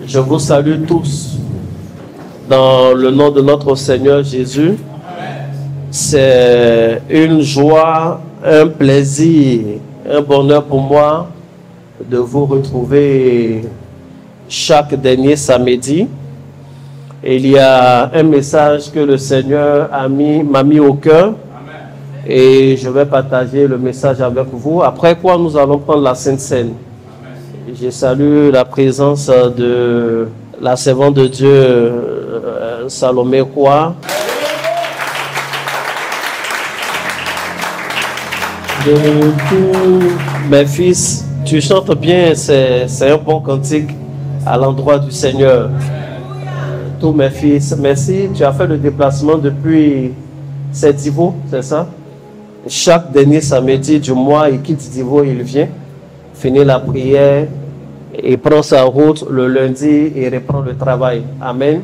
Je vous salue tous dans le nom de notre Seigneur Jésus. C'est une joie, un plaisir, un bonheur pour moi de vous retrouver chaque dernier samedi. Il y a un message que le Seigneur m'a mis au cœur et je vais partager le message avec vous. Après quoi, nous allons prendre la Sainte Seine. Je salue la présence de la servante de Dieu, Salomé Kwa. De tous mes fils, tu chantes bien, c'est un bon cantique à l'endroit du Seigneur. Tous mes fils, merci. Tu as fait le déplacement depuis Divo, c'est ça? Chaque dernier samedi du mois, il quitte Divo, il vient finir la prière et prend sa route le lundi et reprend le travail. Amen.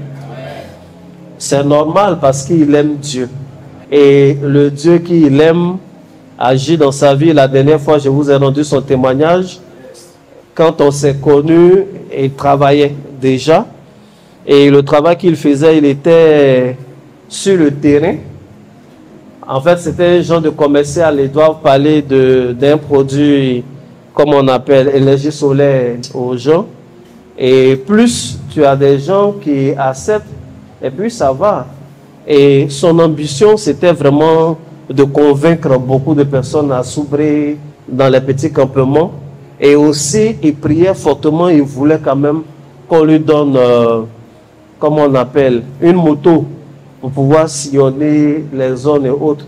C'est normal parce qu'il aime Dieu. Et le Dieu qu'il aime agit dans sa vie. La dernière fois, je vous ai rendu son témoignage. Quand on s'est connus, il travaillait déjà. Et le travail qu'il faisait, il était sur le terrain. En fait, c'était un genre de commercial. Ils doivent parler d'un produit, comme on appelle, énergie solaire aux gens. Et plus tu as des gens qui acceptent, et puis ça va. Et son ambition, c'était vraiment de convaincre beaucoup de personnes à s'ouvrir dans les petits campements. Et aussi, il priait fortement, il voulait quand même qu'on lui donne, comme on appelle, une moto pour pouvoir sillonner les zones et autres.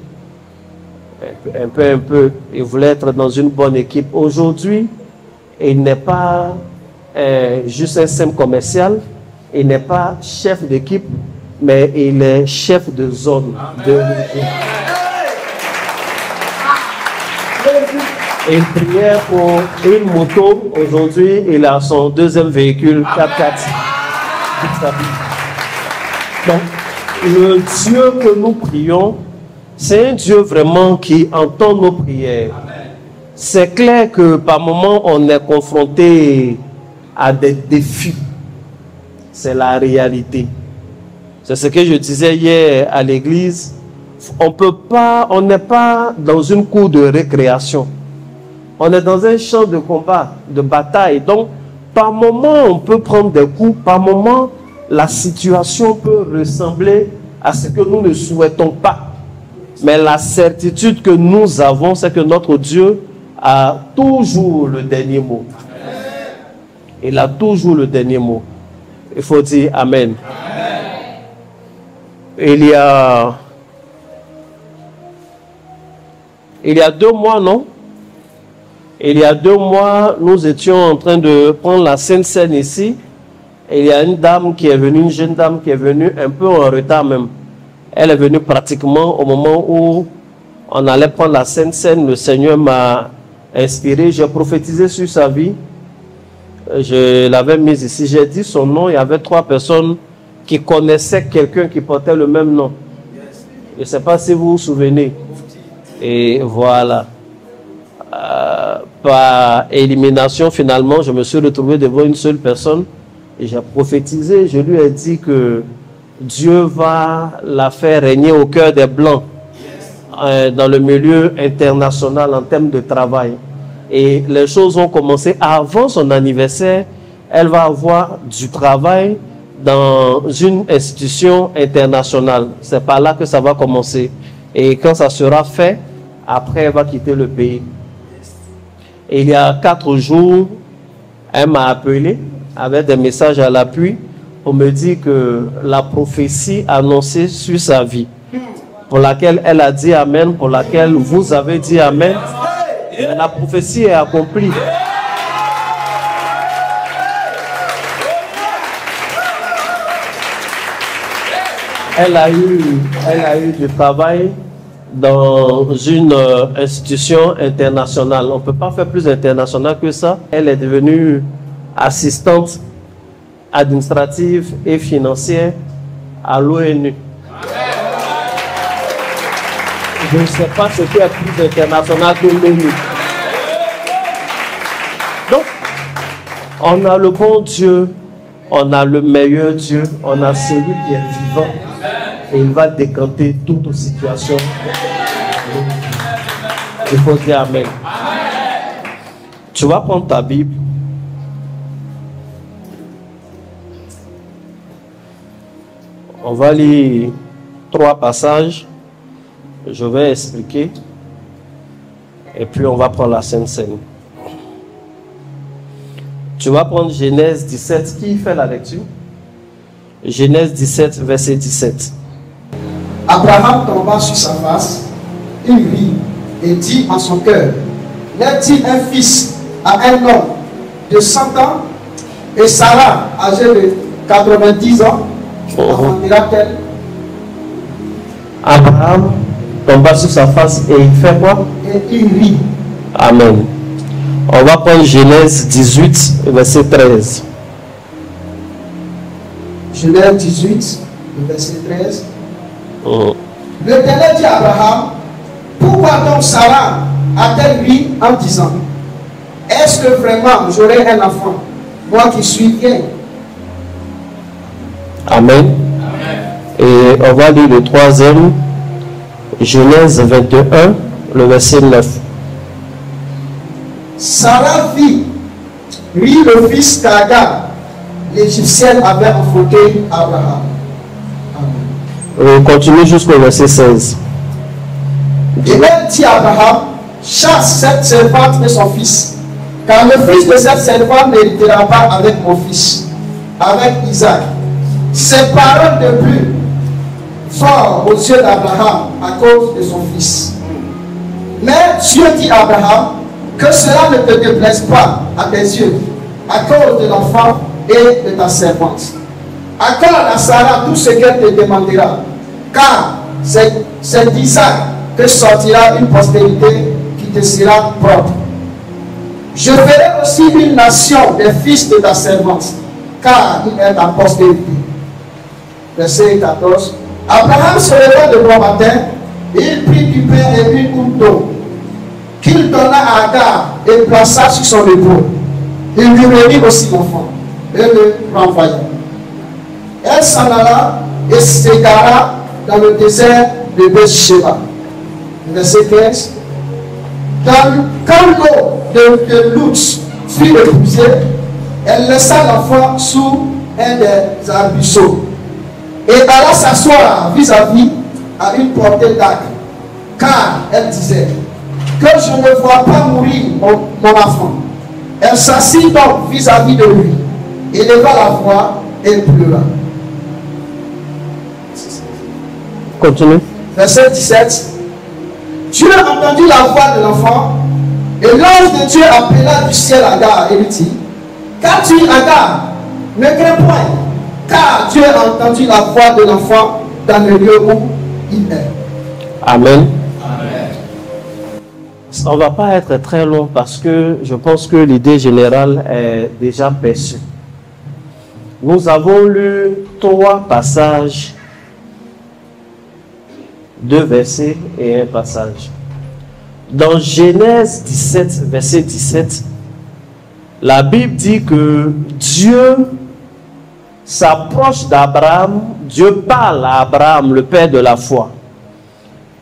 Un peu. Il voulait être dans une bonne équipe. Aujourd'hui, il n'est pas juste un simple commercial, il n'est pas chef d'équipe, mais il est chef de zone. Il priait pour une moto. Aujourd'hui, il a son deuxième véhicule 4x4. Donc, le Dieu que nous prions, c'est un Dieu vraiment qui entend nos prières. C'est clair que par moments, on est confronté à des défis. C'est la réalité. C'est ce que je disais hier à l'église. On n'est pas dans une cour de récréation. On est dans un champ de combat, de bataille. Donc, par moment, on peut prendre des coups. Par moment, la situation peut ressembler à ce que nous ne souhaitons pas. Mais la certitude que nous avons, c'est que notre Dieu a toujours le dernier mot. Il a toujours le dernier mot. Il faut dire Amen. Il y a 2 mois, non? Il y a 2 mois, nous étions en train de prendre la Sainte Seine ici. Et il y a une dame qui est venue, une jeune dame qui est venue un peu en retard même. Elle est venue pratiquement au moment où on allait prendre la Sainte Seine. Le Seigneur m'a inspiré, j'ai prophétisé sur sa vie. Je l'avais mise ici, j'ai dit son nom. Il y avait 3 personnes qui connaissaient quelqu'un qui portait le même nom. Je ne sais pas si vous vous souvenez. Et voilà. Par élimination, finalement, je me suis retrouvé devant une seule personne. Et j'ai prophétisé, je lui ai dit que Dieu va la faire régner au cœur des Blancs dans le milieu international en termes de travail. Et les choses ont commencé avant son anniversaire. Elle va avoir du travail dans une institution internationale. C'est par là que ça va commencer. Et quand ça sera fait, après elle va quitter le pays. Et il y a 4 jours, elle m'a appelé avec des messages à l'appui pour me dire que la prophétie annoncée sur sa vie, pour laquelle elle a dit Amen, pour laquelle vous avez dit Amen, la prophétie est accomplie. Elle a eu du travail dans une institution internationale. On ne peut pas faire plus international que ça. Elle est devenue assistante administrative et financière à l'ONU. Je ne sais pas ce qui est plus international que l'ONU. Donc, on a le bon Dieu On a le meilleur Dieu, on a celui qui est vivant et il va décanter toute situation. Il faut dire Amen. Tu vas prendre ta Bible. On va lire 3 passages. Je vais expliquer. Et puis on va prendre la Sainte Seine. Tu vas prendre Genèse 17. Qui fait la lecture? Genèse 17, verset 17. Abraham tomba sur sa face, il rit et dit en son cœur, n'est-il un fils à un homme de 100 ans et Sarah, âgée de 90 ans, enfantera-t-elle? Abraham tomba sur sa face et il fait quoi? Et il rit. Amen. On va prendre Genèse 18, verset 13. Genèse 18, verset 13. L'Éternel dit à Abraham, pourquoi donc Sarah a-t-elle ri en disant, est-ce que vraiment j'aurai un enfant, moi qui suis vieille? Amen. Et on va lire le 3e, Genèse 21, le verset 9. Sarah rit le fils qu'Agar, l'Égyptienne, avait enfanté Abraham. On continue jusqu'au verset 16. Et elle dit à Abraham, chasse cette servante et son fils, car le fils de cette servante n'héritera pas avec mon fils, avec Isaac. Ces paroles de plus fort aux yeux d'Abraham à cause de son fils. Mais Dieu dit à Abraham, que cela ne te déplaise pas à tes yeux, à cause de l'enfant et de ta servante. Accorde à Sarah tout ce qu'elle te demandera, car c'est d'Isaac que sortira une postérité qui te sera propre. Je ferai aussi une nation des fils de ta servante, car il est ta postérité. Verset 14. Abraham se leva de bon matin, et il prit du pain et une coupe d'eau, qu'il donna à Agar et plaça sur son épaule. Il lui remit aussi l'enfant et le renvoya. Elle s'en alla et s'égara dans le désert de Beersheba. Verset 15. Quand l'eau de Luz fut épuisée, elle laissa l'enfant sous un des arbusceaux et alla s'asseoir vis-à-vis à une portée d'arc, car elle disait, que je ne vois pas mourir mon enfant. Elle s'assit donc vis-à-vis de lui, éleva la voix et pleura. Continue. Verset 17. Dieu entendit la voix de l'enfant, et l'ange de Dieu appela du ciel Agar et lui dit, qu'as-tu, Agar? Ne crains point, car Dieu a entendu la voix de l'enfant dans le lieu où il est. Amen. On ne va pas être très long parce que je pense que l'idée générale est déjà perçue. Nous avons lu 3 passages, 2 versets et un passage. Dans Genèse 17, verset 17, la Bible dit que Dieu s'approche d'Abraham, Dieu parle à Abraham, le père de la foi.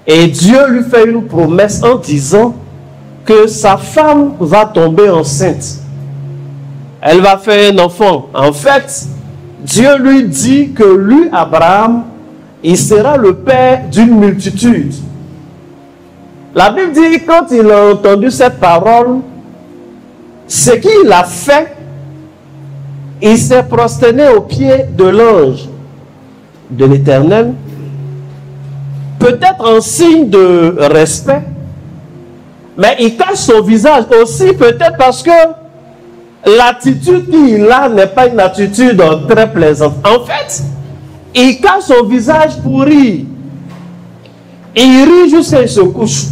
Et Dieu lui fait une promesse en disant que sa femme va tomber enceinte. Elle va faire un enfant. En fait, Dieu lui dit que lui, Abraham, il sera le père d'une multitude. La Bible dit que quand il a entendu cette parole, ce qu'il a fait, il s'est prosterné aux pieds de l'ange de l'Éternel, peut-être en signe de respect, mais il cache son visage aussi, peut-être parce que l'attitude qu'il a n'est pas une attitude très plaisante. En fait, il cache son visage pour rire. Il rit jusqu'à il se couche.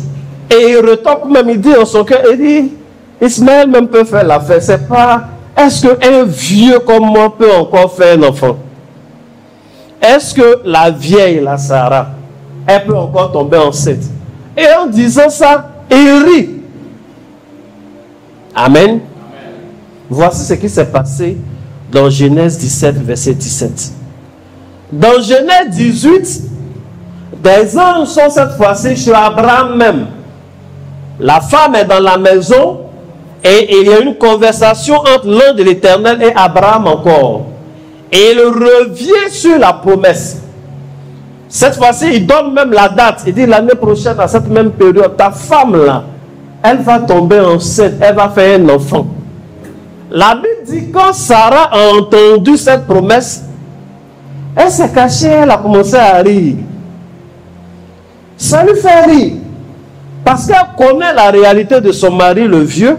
Et il retombe même, il dit en son cœur, il dit, Ismaël même peut faire l'affaire. C'est pas, est-ce qu'un vieux comme moi peut encore faire un enfant? Est-ce que la vieille, la Sarah, elle peut encore tomber enceinte? Et en disant ça, il rit. Amen. Voici ce qui s'est passé dans Genèse 17, verset 17. Dans Genèse 18, des anges sont cette fois-ci chez Abraham même. La femme est dans la maison et il y a une conversation entre l'ange de l'Éternel et Abraham encore. Et il revient sur la promesse. Cette fois-ci, il donne même la date. Il dit l'année prochaine, à cette même période, ta femme là, elle va tomber enceinte, elle va faire un enfant. La Bible dit quand Sarah a entendu cette promesse, elle s'est cachée, elle a commencé à rire. Ça lui fait rire. Parce qu'elle connaît la réalité de son mari, le vieux.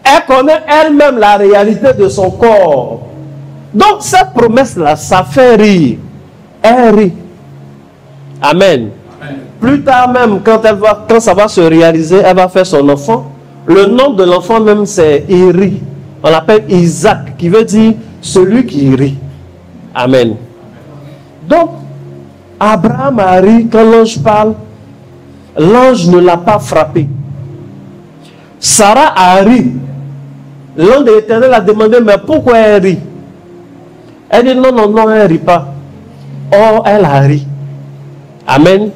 Elle connaît elle-même la réalité de son corps. Donc cette promesse-là, ça fait rire. Elle rit. Amen. Amen. Plus tard même, quand ça va se réaliser, elle va faire son enfant. Le nom de l'enfant même, c'est Iri. On l'appelle Isaac, qui veut dire celui qui rit. Amen. Donc, Abraham a ri quand l'ange parle. L'ange ne l'a pas frappé. Sarah a ri. L'ange de l'Éternel a demandé, mais pourquoi elle rit? Elle dit, non, non, non, elle ne rit pas. Or, elle a ri. Amen.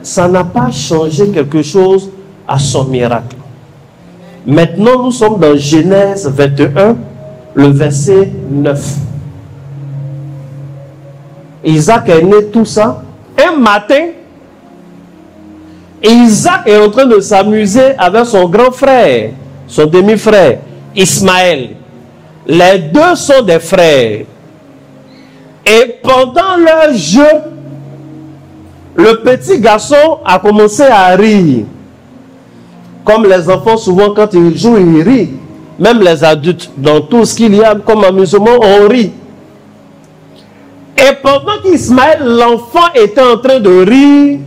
Ça n'a pas changé quelque chose à son miracle. Maintenant, nous sommes dans Genèse 21, le verset 9. Isaac est né tout ça. Un matin, Isaac est en train de s'amuser avec son grand frère, son demi-frère, Ismaël. Les deux sont des frères. Et pendant leur jeu, le petit garçon a commencé à rire. Comme les enfants, souvent, quand ils jouent, ils rient. Même les adultes, dans tout ce qu'il y a comme amusement, on rit. Et pendant qu'Ismaël, l'enfant, était en train de rire,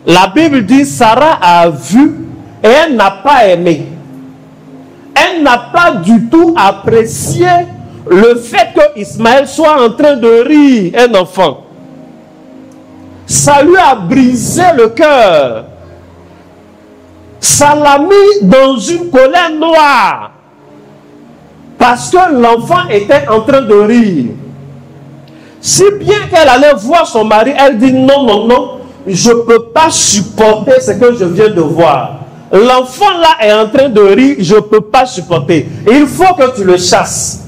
la Bible dit, Sarah a vu et elle n'a pas aimé. Elle n'a pas du tout apprécié le fait que Ismaël soit en train de rire, un enfant. Ça lui a brisé le cœur. Ça l'a mis dans une colère noire. Parce que l'enfant était en train de rire. Si bien qu'elle allait voir son mari, elle dit non, non, non, je ne peux pas supporter ce que je viens de voir. L'enfant là est en train de rire, je ne peux pas supporter. Il faut que tu le chasses.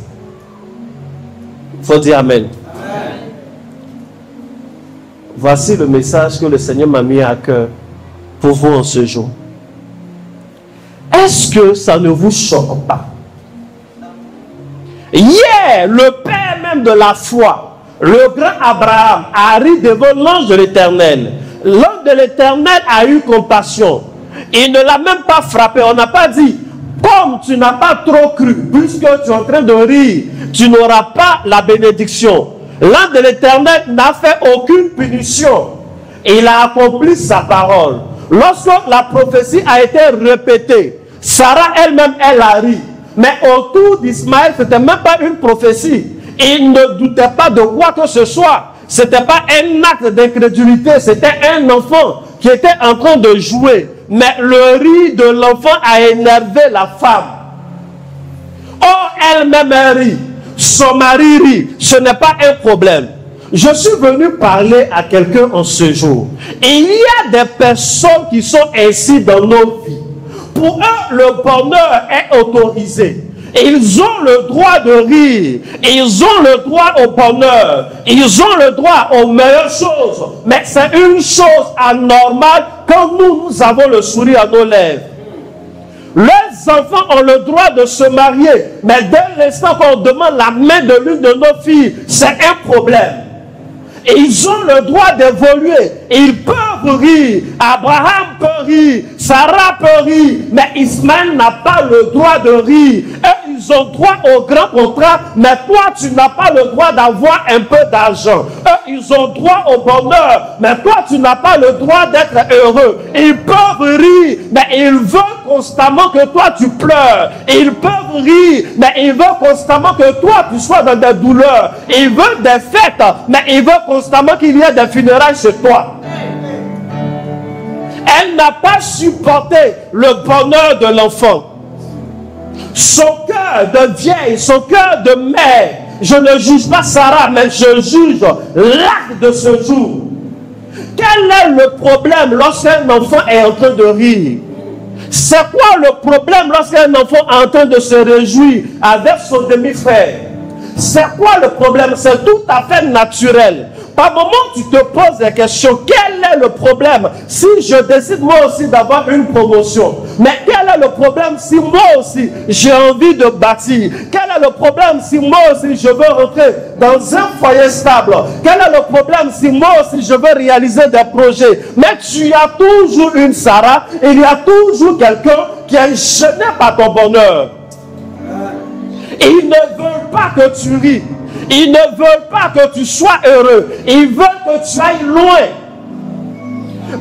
Il faut dire Amen. Amen. Voici le message que le Seigneur m'a mis à cœur pour vous en ce jour. Est-ce que ça ne vous choque pas? Hier, le père même de la foi, le grand Abraham, a ri devant l'ange de l'Éternel. L'ange de l'Éternel a eu compassion. Il ne l'a même pas frappé. On n'a pas dit, comme tu n'as pas trop cru, puisque tu es en train de rire, tu n'auras pas la bénédiction. L'ange de l'Éternel n'a fait aucune punition. Il a accompli sa parole. Lorsque la prophétie a été répétée, Sarah elle-même, elle a ri. Mais autour d'Ismaël, ce n'était même pas une prophétie. Il ne doutait pas de quoi que ce soit. Ce n'était pas un acte d'incrédulité. C'était un enfant qui était en train de jouer. Mais le rire de l'enfant a énervé la femme. Or, elle-même rit. Son mari rit. Ce n'est pas un problème. Je suis venu parler à quelqu'un en ce jour. Il y a des personnes qui sont ainsi dans nos vies. Pour eux, le bonheur est autorisé. Ils ont le droit de rire. Ils ont le droit au bonheur. Ils ont le droit aux meilleures choses. Mais c'est une chose anormale quand nous avons le sourire à nos lèvres. Les enfants ont le droit de se marier. Mais dès l'instant qu'on demande la main de l'une de nos filles, c'est un problème. Ils ont le droit d'évoluer. Ils peuvent rire. Abraham peut rire. Sarah peut rire. Mais Ismaël n'a pas le droit de rire. Eux, ils ont droit au grand contrat. Mais toi, tu n'as pas le droit d'avoir un peu d'argent. Eux, ils ont droit au bonheur. Mais toi, tu n'as pas le droit d'être heureux. Ils peuvent rire. Mais ils veulent constamment que toi, tu pleures. Ils peuvent rire. Mais ils veulent constamment que toi, tu sois dans des douleurs. Ils veulent des fêtes. Mais ils veulent constamment qu'il y ait des funérailles chez toi. Elle n'a pas supporté le bonheur de l'enfant. Son cœur de vieille, son cœur de mère. Je ne juge pas Sarah, mais je juge l'acte de ce jour. Quel est le problème lorsqu'un enfant est en train de rire? C'est quoi le problème lorsqu'un enfant est en train de se réjouir avec son demi-frère? C'est quoi le problème? C'est tout à fait naturel. Par moment, tu te poses la question, quel est le problème si je décide moi aussi d'avoir une promotion? Mais quel est le problème si moi aussi j'ai envie de bâtir? Quel est le problème si moi aussi je veux rentrer dans un foyer stable? Quel est le problème si moi aussi je veux réaliser des projets? Mais tu as toujours une Sarah, il y a toujours quelqu'un qui est gêné par ton bonheur. Ils ne veulent pas que tu ris. Ils ne veulent pas que tu sois heureux. Ils veulent que tu ailles loin.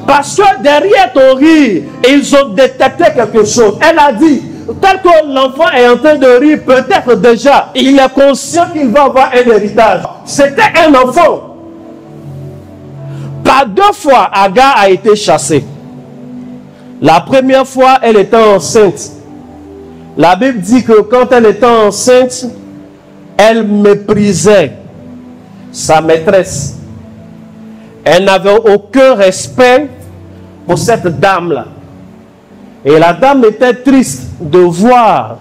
Parce que derrière ton rire, ils ont détecté quelque chose. Elle a dit, tel que l'enfant est en train de rire, peut-être déjà, il est conscient qu'il va avoir un héritage. C'était un enfant. Par 2 fois, Agar a été chassée. La première fois, elle était enceinte. La Bible dit que quand elle était enceinte, elle méprisait sa maîtresse. Elle n'avait aucun respect pour cette dame-là. Et la dame était triste de voir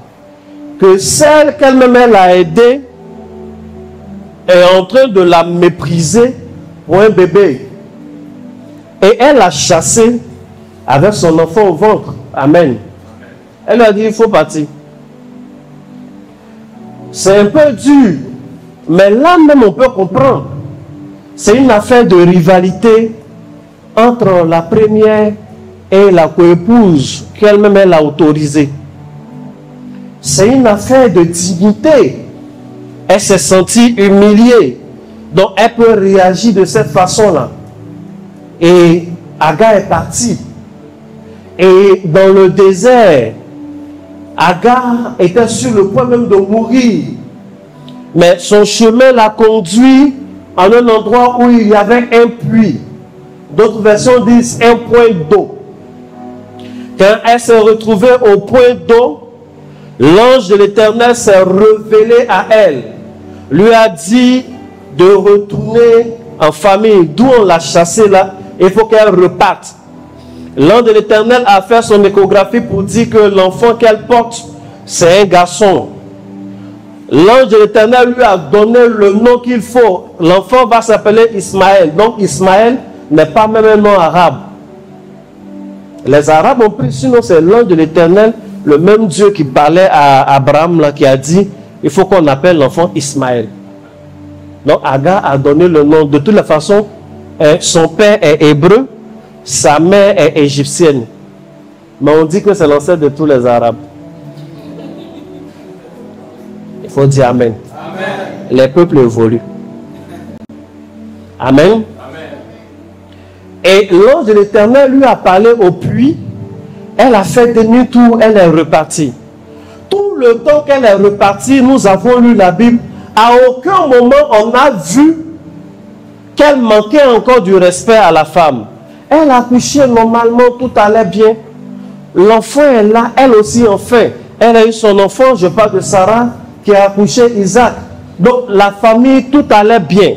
que celle qu'elle-même elle a aidée est en train de la mépriser pour un bébé. Et elle l'a chassée avec son enfant au ventre. Amen. Elle a dit, il faut partir. C'est un peu dur, mais là même on peut comprendre. C'est une affaire de rivalité entre la première et la coépouse qu'elle-même elle a autorisée. C'est une affaire de dignité. Elle s'est sentie humiliée, donc elle peut réagir de cette façon-là. Et Agar est partie. Et dans le désert, Agar était sur le point même de mourir. Mais son chemin l'a conduit à un endroit où il y avait un puits. D'autres versions disent un point d'eau. Quand elle s'est retrouvée au point d'eau, l'ange de l'Éternel s'est révélé à elle. Lui a dit de retourner en famille. D'où on l'a chassée là, il faut qu'elle reparte. L'ange de l'Éternel a fait son échographie pour dire que l'enfant qu'elle porte, c'est un garçon. L'ange de l'Éternel lui a donné le nom qu'il faut. L'enfant va s'appeler Ismaël. Donc Ismaël n'est pas même un nom arabe. Les Arabes ont pris, sinon c'est l'ange de l'Éternel, le même Dieu qui parlait à Abraham, là, qui a dit, il faut qu'on appelle l'enfant Ismaël. Donc Agar a donné le nom. De toute la façon, son père est hébreu. Sa mère est égyptienne. Mais on dit que c'est l'ancêtre de tous les Arabes. Il faut dire Amen. Amen. Les peuples évoluent. Amen. Amen. Et l'ange de l'Éternel lui a parlé au puits. Elle a fait demi-tour, elle est repartie. Tout le temps qu'elle est repartie, nous avons lu la Bible. À aucun moment on a vu qu'elle manquait encore du respect à la femme. Elle a accouché normalement, tout allait bien. L'enfant est là, elle aussi enfin. Elle a eu son enfant, je parle de Sarah, qui a accouché Isaac. Donc la famille, tout allait bien.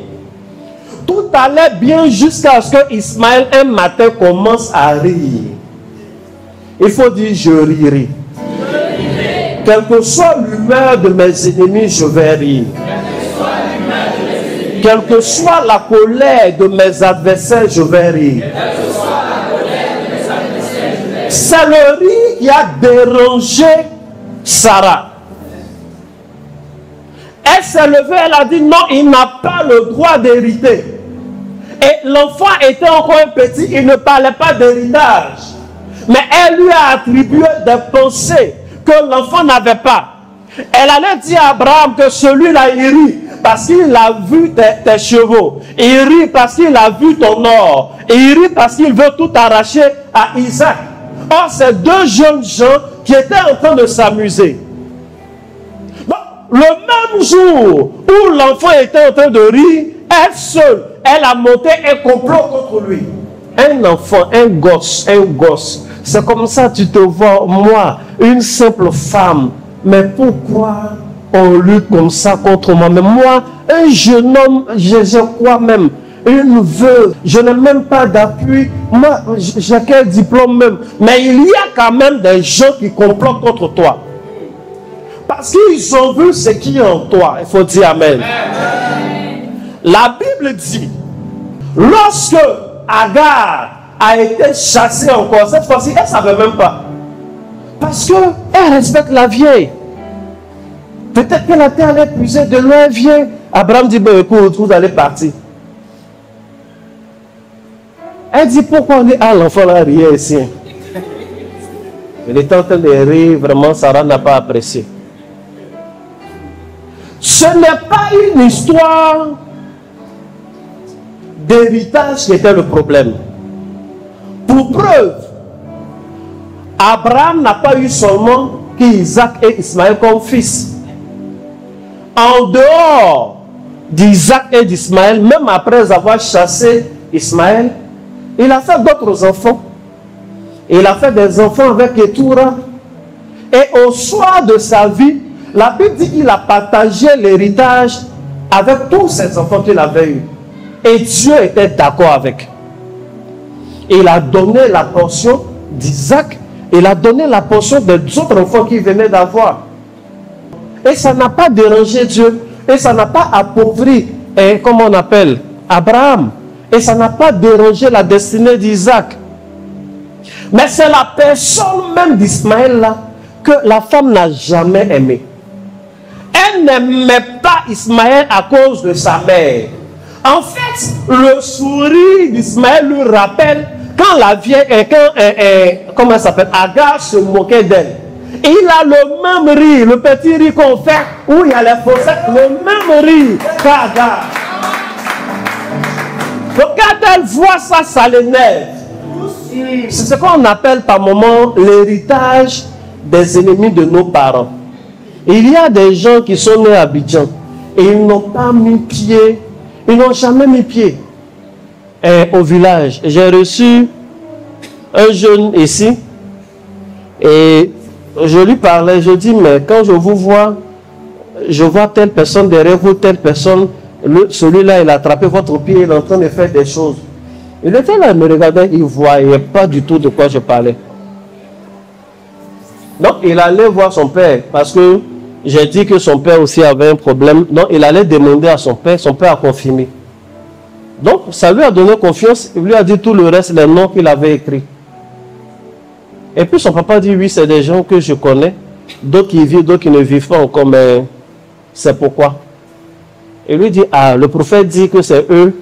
Tout allait bien jusqu'à ce que Ismaël un matin commence à rire. Il faut dire je rirai. Quelle que soit l'humeur de mes ennemis, je vais rire. Quelle que soit la colère de mes adversaires, je vais rire. C'est le rire qui a dérangé Sarah. Elle s'est levée, elle a dit non, il n'a pas le droit d'hériter. Et l'enfant était encore un petit, il ne parlait pas d'héritage. Mais elle lui a attribué des pensées que l'enfant n'avait pas. Elle allait dire à Abraham que celui-là il rit parce qu'il a vu tes chevaux. Il rit parce qu'il a vu ton or. Et il rit parce qu'il veut tout arracher à Isaac. Or, c'est deux jeunes gens qui étaient en train de s'amuser. Le même jour où l'enfant était en train de rire, elle seule, elle a monté un complot contre lui. Un enfant, un gosse. C'est comme ça tu te vois, moi, une simple femme, mais pourquoi on lutte comme ça contre moi? Mais moi, un jeune homme, je crois même, une veuve, je n'ai même pas d'appui. Moi, j'ai quel diplôme même? Mais il y a quand même des gens qui complotent contre toi. Parce qu'ils ont vu ce qui est en toi. Il faut dire Amen. La Bible dit, lorsque Agar a été chassée encore, cette fois-ci, elle ne savait même pas. Parce qu'elle respecte la vieille. Peut-être que la terre est épuisée, de loin vient. Abraham dit, bon, écoute, vous allez partir. Elle dit, pourquoi on est à l'enfant là, rien ici? Il était en train de rire, vraiment, Sarah n'a pas apprécié. Ce n'est pas une histoire d'héritage qui était le problème. Pour preuve, Abraham n'a pas eu seulement qu'Isaac et Ismaël comme fils. En dehors d'Isaac et d'Ismaël, même après avoir chassé Ismaël, il a fait d'autres enfants. Il a fait des enfants avec Ketura. Et au soir de sa vie, la Bible dit qu'il a partagé l'héritage avec tous ses enfants qu'il avait eus. Et Dieu était d'accord avec. Il a donné la portion d'Isaac. Il a donné la portion des autres enfants qu'il venait d'avoir. Et ça n'a pas dérangé Dieu. Et ça n'a pas appauvri, comment on appelle, Abraham. Et ça n'a pas dérangé la destinée d'Isaac. Mais c'est la personne même d'Ismaël là que la femme n'a jamais aimé. Elle n'aimait pas Ismaël à cause de sa mère. En fait, le sourire d'Ismaël lui rappelle quand la vieille, comment elle s'appelle, Agar se moquait d'elle. Et il a le même rire, le petit rire qu'on fait, où il y a les fossettes, le même rire qu'Agar. Donc quand elle voit ça, ça l'énerve. C'est ce qu'on appelle par moment l'héritage des ennemis de nos parents. Il y a des gens qui sont nés à Abidjan et ils n'ont pas mis pied, ils n'ont jamais mis pied au village. J'ai reçu un jeune ici et je lui parlais, je dis, mais quand je vous vois, je vois telle personne derrière vous, telle personne, celui-là, il a attrapé votre pied, il est en train de faire des choses. Il était là, il me regardait, il ne voyait pas du tout de quoi je parlais. Donc, il allait voir son père, parce que j'ai dit que son père aussi avait un problème. Donc, il allait demander à son père a confirmé. Donc, ça lui a donné confiance, il lui a dit tout le reste, les noms qu'il avait écrits. Et puis son papa dit, oui, c'est des gens que je connais, d'autres qui vivent, d'autres qui ne vivent pas encore, mais c'est pourquoi. Et lui dit, ah, le prophète dit que c'est eux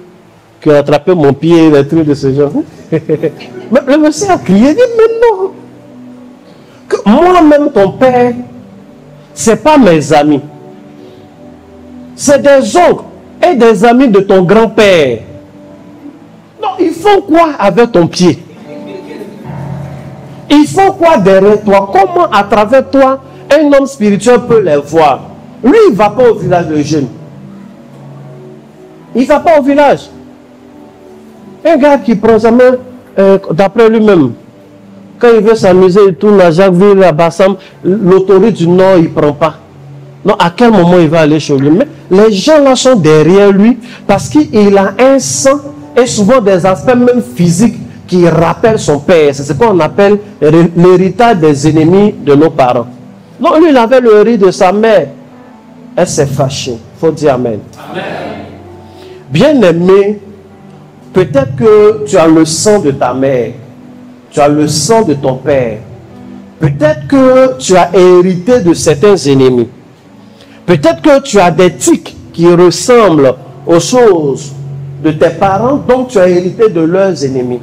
qui ont attrapé mon pied, des trucs de ce genre. Mais le monsieur a crié, il dit, mais non, que moi-même, ton père, ce n'est pas mes amis. C'est des oncles et des amis de ton grand-père. Non, ils font quoi avec ton pied? Ils font quoi derrière toi? Comment à travers toi, un homme spirituel peut les voir? Lui, il ne va pas au village de jeunes. Il ne va pas au village. Un gars qui prend sa main, d'après lui-même, quand il veut s'amuser, il tourne à Jacquesville, à Bassam, l'autorité du Nord, il ne prend pas. Non, à quel moment il va aller chez lui? Mais les gens là sont derrière lui parce qu'il a un sang et souvent des aspects même physiques qui rappellent son père. C'est ce qu'on appelle l'héritage des ennemis de nos parents. Non, lui, il avait le riz de sa mère. Elle s'est fâchée. Il faut dire Amen. Amen. Bien-aimé, peut-être que tu as le sang de ta mère. Tu as le sang de ton père. Peut-être que tu as hérité de certains ennemis. Peut-être que tu as des tics qui ressemblent aux choses de tes parents, donc tu as hérité de leurs ennemis.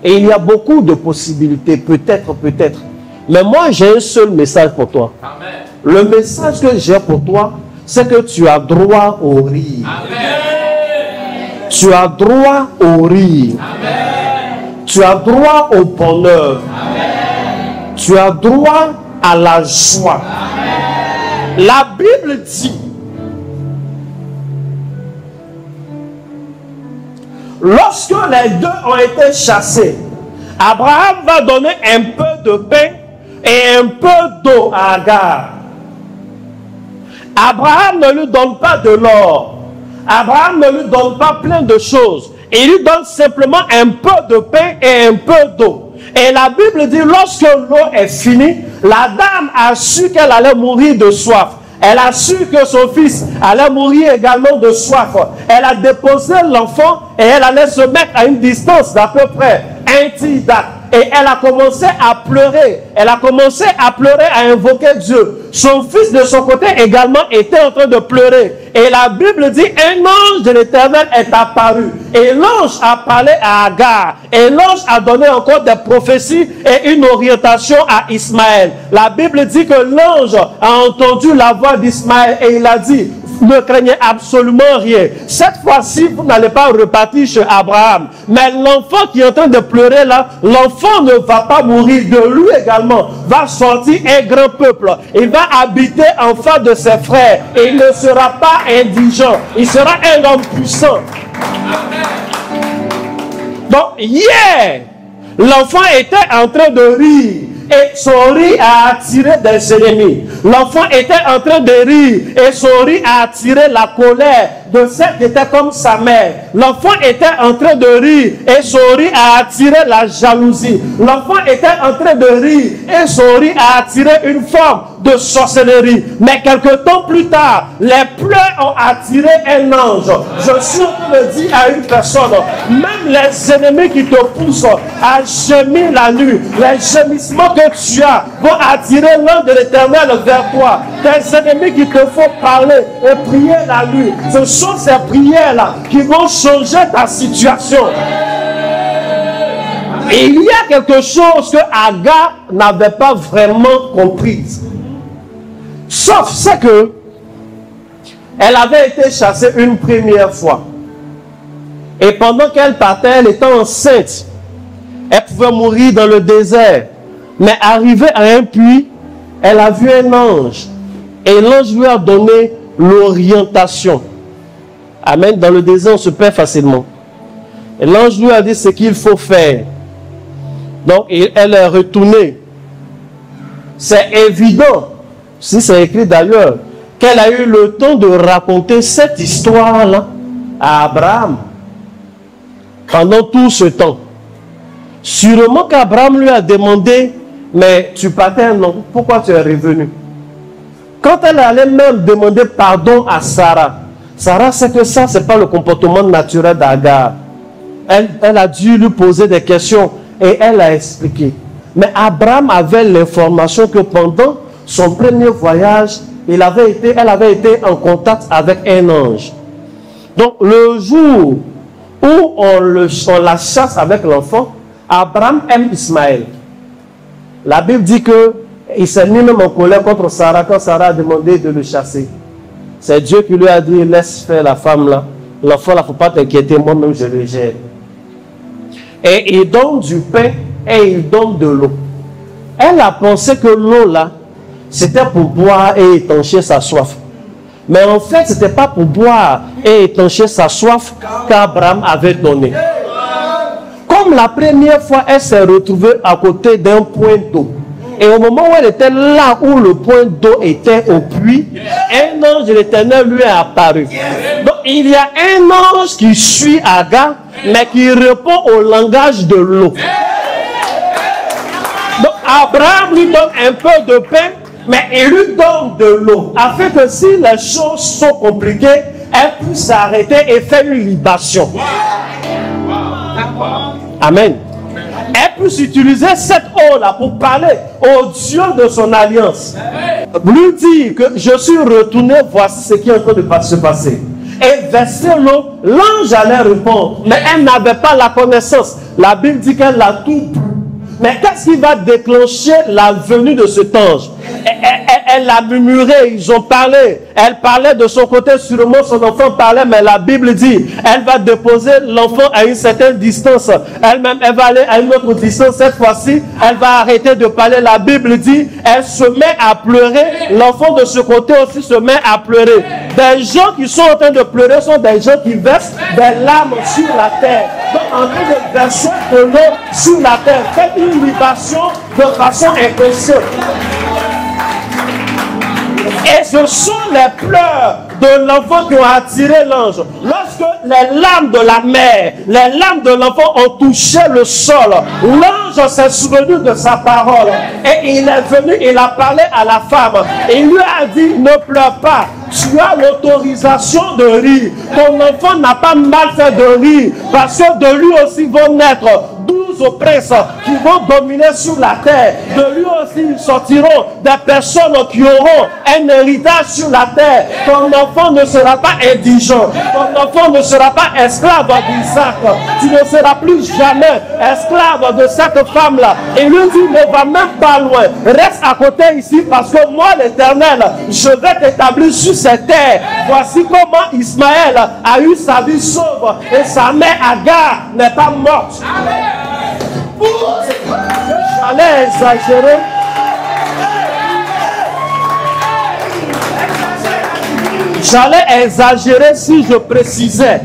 Et il y a beaucoup de possibilités, peut-être. Mais moi, j'ai un seul message pour toi. Amen. Le message que j'ai pour toi, c'est que tu as droit au rire. Amen. Tu as droit au rire. Amen. Tu as droit au bonheur. Amen. Tu as droit à la joie. Amen. La Bible dit, lorsque les deux ont été chassés, Abraham va donner un peu de pain et un peu d'eau à Agar. Abraham ne lui donne pas de l'or. Abraham ne lui donne pas plein de choses. Il lui donne simplement un peu de pain et un peu d'eau. Et la Bible dit, lorsque l'eau est finie, la dame a su qu'elle allait mourir de soif. Elle a su que son fils allait mourir également de soif. Elle a déposé l'enfant et elle allait se mettre à une distance d'à peu près un tiers. Et elle a commencé à pleurer. Elle a commencé à pleurer, à invoquer Dieu. Son fils de son côté également était en train de pleurer. Et la Bible dit, un ange de l'Éternel est apparu. Et l'ange a parlé à Agar. Et l'ange a donné encore des prophéties et une orientation à Ismaël. La Bible dit que l'ange a entendu la voix d'Ismaël et il a dit, ne craignez absolument rien. Cette fois-ci, vous n'allez pas repartir chez Abraham. Mais l'enfant qui est en train de pleurer là, l'enfant ne va pas mourir. De lui également va sortir un grand peuple. Il va habiter en face de ses frères. Et il ne sera pas indigent. Il sera un homme puissant. Donc, hier, l'enfant était en train de rire. Et son rire a attiré des ennemis. L'enfant était en train de rire. Et son rire a attiré la colère de celle qui était comme sa mère. L'enfant était en train de rire. Et son rire a attiré la jalousie. L'enfant était en train de rire. Et son rire a attiré une forme de sorcellerie. Mais quelque temps plus tard, les pleurs ont attiré un ange. Je suis en train de dire à une personne, même les ennemis qui te poussent à gémir la nuit, les gémissements que tu as vont attirer l'ange de l'Éternel vers toi. Tes ennemis qui te font parler et prier la nuit, ce sont ces prières-là qui vont changer ta situation. Et il y a quelque chose que Agar n'avait pas vraiment compris. Sauf c'est que elle avait été chassée une première fois. Et pendant qu'elle partait, elle était enceinte. Elle pouvait mourir dans le désert. Mais arrivée à un puits, elle a vu un ange. Et l'ange lui a donné l'orientation. Amen. Dans le désert, on se perd facilement. Et l'ange lui a dit ce qu'il faut faire. Donc, elle est retournée. C'est évident, si c'est écrit d'ailleurs, qu'elle a eu le temps de raconter cette histoire-là à Abraham. Pendant tout ce temps. Sûrement qu'Abraham lui a demandé, mais tu partais un an, pourquoi tu es revenu? Quand elle allait même demander pardon à Sarah, Sarah sait que ça, ce n'est pas le comportement naturel d'Agar. Elle a dû lui poser des questions et elle a expliqué. Mais Abraham avait l'information que pendant son premier voyage, elle avait été en contact avec un ange. Donc le jour où on la chasse avec l'enfant, Abraham aime Ismaël. La Bible dit qu'il s'est mis même en colère contre Sarah quand Sarah a demandé de le chasser. C'est Dieu qui lui a dit, laisse faire la femme là. L'enfant là, il ne faut pas t'inquiéter, moi-même je le gère. Et il donne du pain et il donne de l'eau. Elle a pensé que l'eau là, c'était pour boire et étancher sa soif. Mais en fait, ce n'était pas pour boire et étancher sa soif qu'Abraham avait donné. Comme la première fois, elle s'est retrouvée à côté d'un point d'eau. Et au moment où elle était là où le point d'eau était au puits, un ange de l'Éternel lui est apparu. Donc il y a un ange qui suit Agar, mais qui répond au langage de l'eau. Donc Abraham lui donne un peu de pain, mais il lui donne de l'eau, afin que si les choses sont compliquées, elle puisse s'arrêter et faire une libation. Amen. Elle puisse utiliser cette eau-là pour parler au Dieu de son alliance. Lui dire que je suis retourné, voici ce qui est en train de se passer. Et verser l'eau, l'ange allait répondre. Mais elle n'avait pas la connaissance. La Bible dit qu'elle l'a tout bu. Mais qu'est-ce qui va déclencher la venue de cet ange? Elle a murmuré, ils ont parlé. Elle parlait de son côté, sûrement son enfant parlait, mais la Bible dit, elle va déposer l'enfant à une certaine distance. Elle-même, elle va aller à une autre distance. Cette fois-ci, elle va arrêter de parler. La Bible dit, elle se met à pleurer. L'enfant de ce côté aussi se met à pleurer. Des gens qui sont en train de pleurer sont des gens qui versent des larmes sur la terre. Donc, en train de verser de l'eau sur la terre. Faites une libation de façon inconsciente. Et ce sont les pleurs de l'enfant qui ont attiré l'ange. Lorsque les larmes de la mère, les larmes de l'enfant ont touché le sol, l'ange s'est souvenu de sa parole. Et il est venu, il a parlé à la femme. Et il lui a dit, ne pleure pas. Tu as l'autorisation de rire. Ton enfant n'a pas mal fait de rire. Parce que de lui aussi vont naître 12 princes qui vont dominer sur la terre. De lui aussi sortiront des personnes qui auront un héritage sur la terre. Ton enfant ne sera pas indigent. Ton enfant ne sera pas esclave d'Isaac. Tu ne seras plus jamais esclave de cette femme-là. Et lui dit, ne va même pas loin. Reste à côté ici parce que moi, l'Éternel, je vais t'établir sur cette terre. Voici comment Ismaël a eu sa vie sauve et sa mère Agar n'est pas morte. J'allais exagérer. J'allais exagérer si je précisais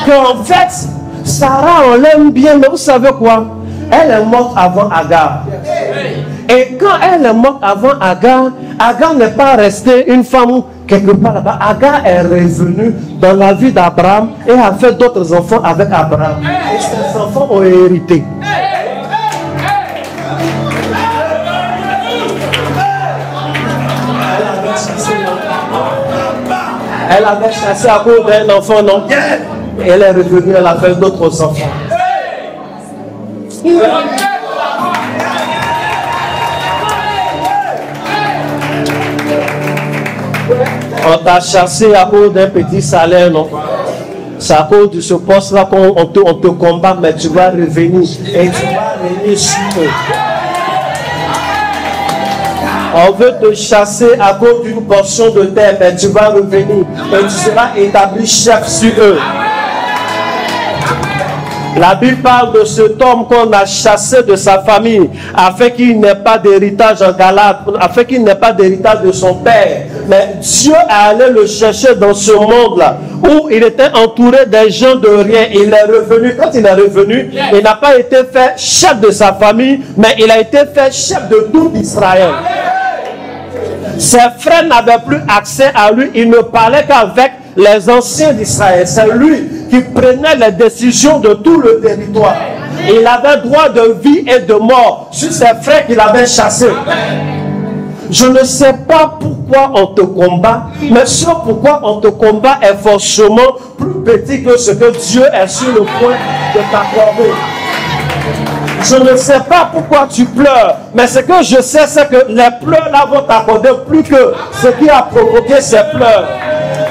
qu'en fait, Sarah, on l'aime bien, mais vous savez quoi? Elle est morte avant Agar. Et quand elle est morte avant Agar, Agar n'est pas restée une femme quelque part là-bas. Agar est revenue dans la vie d'Abraham et a fait d'autres enfants avec Abraham. Et ces enfants ont hérité. Elle avait chassé à cause d'un enfant, non? Et elle est revenue, elle a fait d'autres enfants. On t'a chassé à cause d'un petit salaire, non? C'est à cause de ce poste-là qu'on te combat, mais tu vas revenir et tu vas régner sur eux. On veut te chasser à cause d'une portion de terre, mais tu vas revenir et tu seras établi chef sur eux. La Bible parle de cet homme qu'on a chassé de sa famille afin qu'il n'ait pas d'héritage en Galate, afin qu'il n'ait pas d'héritage de son père. Mais Dieu est allé le chercher dans ce monde-là où il était entouré des gens de rien. Il est revenu. Quand il est revenu, il n'a pas été fait chef de sa famille, mais il a été fait chef de tout Israël. Ses frères n'avaient plus accès à lui. Il ne parlait qu'avec les anciens d'Israël. C'est lui qui prenait les décisions de tout le territoire. Il avait droit de vie et de mort sur ses frères qu'il avait chassés. Je ne sais pas pourquoi on te combat, mais ce pourquoi on te combat est forcément plus petit que ce que Dieu est sur le point de t'accorder. Je ne sais pas pourquoi tu pleures, mais ce que je sais, c'est que les pleurs là vont t'accorder plus que ce qui a provoqué ces pleurs.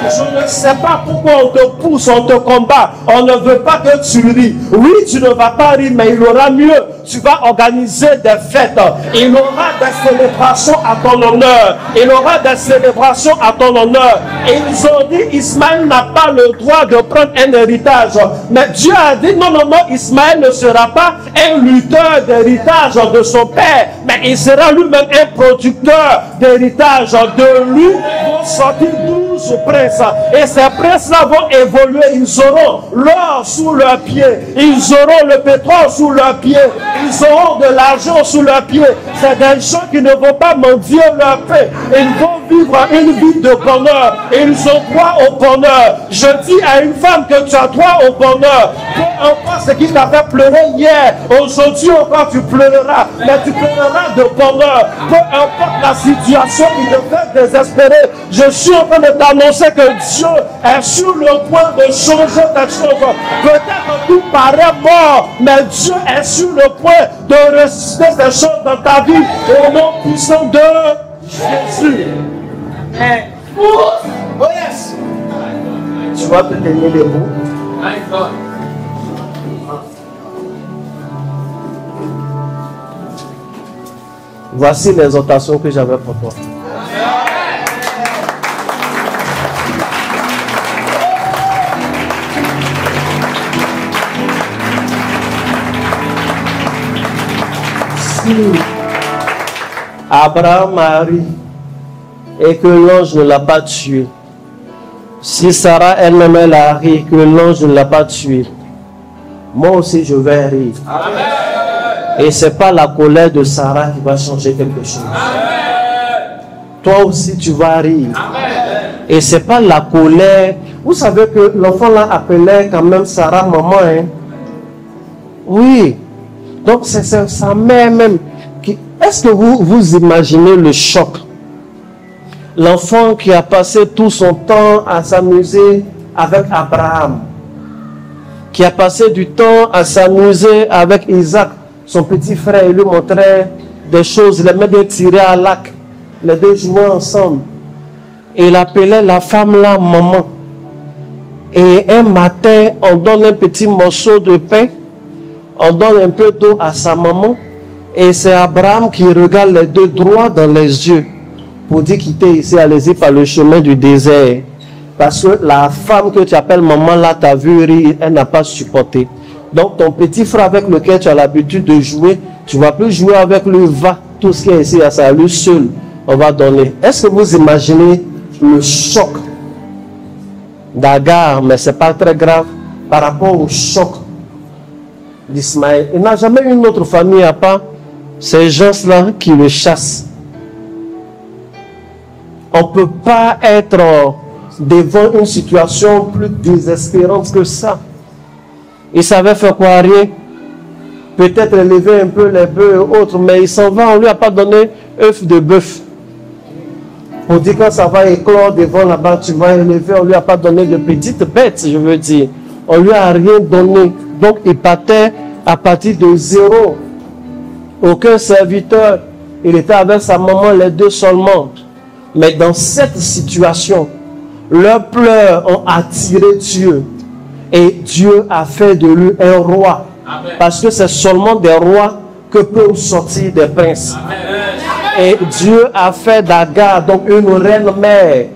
Je ne sais pas pourquoi on te pousse, on te combat. On ne veut pas que tu ris. Oui, tu ne vas pas rire, mais il aura mieux. Tu vas organiser des fêtes. Il aura des célébrations à ton honneur. Il aura des célébrations à ton honneur. Et ils ont dit, Ismaël n'a pas le droit de prendre un héritage. Mais Dieu a dit, non, non, non, Ismaël ne sera pas un lutteur d'héritage de son père, mais il sera lui-même un producteur d'héritage. De lui vont sortir 12 princes. Et ces princes-là vont évoluer. Ils auront l'or sous leurs pieds. Ils auront le pétrole sous leurs pieds. Ils auront de l'argent sous leurs pieds. C'est des gens qui ne vont pas mendier leur paix. Ils vont vivre une vie de bonheur. Ils ont droit au bonheur. Je dis à une femme que tu as droit au bonheur. Peu importe ce qui t'a fait pleurer hier, aujourd'hui encore tu pleureras. Mais tu pleureras de bonheur. Peu importe la situation qui te fait désespérer. Je suis en train de t'annoncer que Dieu est sur le point de changer ta chose. Peut-être que tout paraît mort, mais Dieu est sur le point de ressusciter ces choses dans ta vie au nom puissant de Jésus. Oh yes. Tu vas te tenir debout. Voici l'exhortation que j'avais pour toi. Si Abraham a ri et que l'ange ne l'a pas tué, si Sarah elle-même elle a ri que l'ange ne l'a pas tué, moi aussi je vais rire. Amen. Et ce n'est pas la colère de Sarah qui va changer quelque chose. Amen. toi aussi tu vas rire. Et c'est pas la colère. Vous savez que l'enfant là appelait quand même Sarah maman. Hein? Oui. Donc c'est sa mère même. Est-ce que vous imaginez le choc? L'enfant qui a passé tout son temps à s'amuser avec Abraham, qui a passé du temps à s'amuser avec Isaac, son petit frère, il lui montrait des choses, il aimait bien tirer à l'arc, les deux jouaient ensemble. Et il appelait la femme là maman. Et un matin, on donne un petit morceau de pain, on donne un peu d'eau à sa maman, et c'est Abraham qui regarde les deux droit dans les yeux pour dire quitter ici, allez-y par le chemin du désert. Parce que la femme que tu appelles maman là, t'as vu rire, elle n'a pas supporté. Donc ton petit frère avec lequel tu as l'habitude de jouer, tu ne vas plus jouer avec lui, va, tout ce qui est ici, à lui seul, on va donner. Est-ce que vous imaginez le choc d'Agar, mais ce n'est pas très grave, par rapport au choc d'Ismaël? Il n'a jamais eu une autre famille à part ces gens-là qui le chassent. On ne peut pas être devant une situation plus désespérante que ça. Il savait faire quoi? Rien. Peut-être élever un peu les bœufs et autres, mais il s'en va, on ne lui a pas donné œuf de bœuf. On dit quand ça va éclore devant là-bas, tu vas élever, on ne lui a pas donné de petites bêtes, je veux dire. On ne lui a rien donné. Donc il partait à partir de zéro. Aucun serviteur. Il était avec sa maman, les deux seulement. Mais dans cette situation, leurs pleurs ont attiré Dieu. Et Dieu a fait de lui un roi. Amen. Parce que c'est seulement des rois que peuvent sortir des princes. Amen. Et Dieu a fait d'Agar donc une reine mère.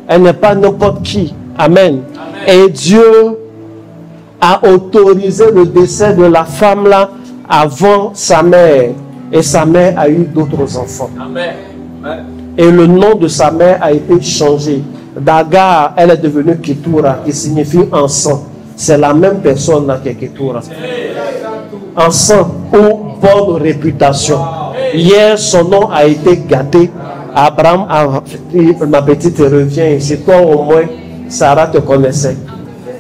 Elle n'est pas n'importe qui. Amen. Amen. Et Dieu a autorisé le décès de la femme là avant sa mère. Et sa mère a eu d'autres enfants. Amen. Amen. Et le nom de sa mère a été changé. D'Agar, elle est devenue Ketura, qui signifie encens. C'est la même personne là qui est Ketura. Encens ou bonne réputation. Hier, son nom a été gâté. Abraham a dit, ma petite, reviens ici. Toi au moins, Sarah te connaissait.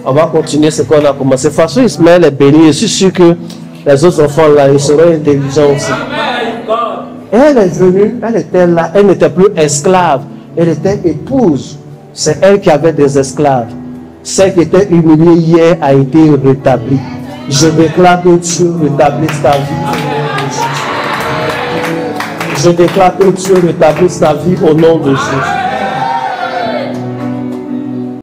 On va continuer ce qu'on a commencé. De toute façon, Ismaël est béni. Je suis sûr que les autres enfants là, ils seront intelligents aussi. Et elle est venue, elle était là, elle n'était plus esclave, elle était épouse. C'est elle qui avait des esclaves. Celle qui était humiliée hier a été rétablie. Je déclare que Dieu rétablisse ta vie. Je déclare que Dieu rétablisse ta vie au nom de Jésus.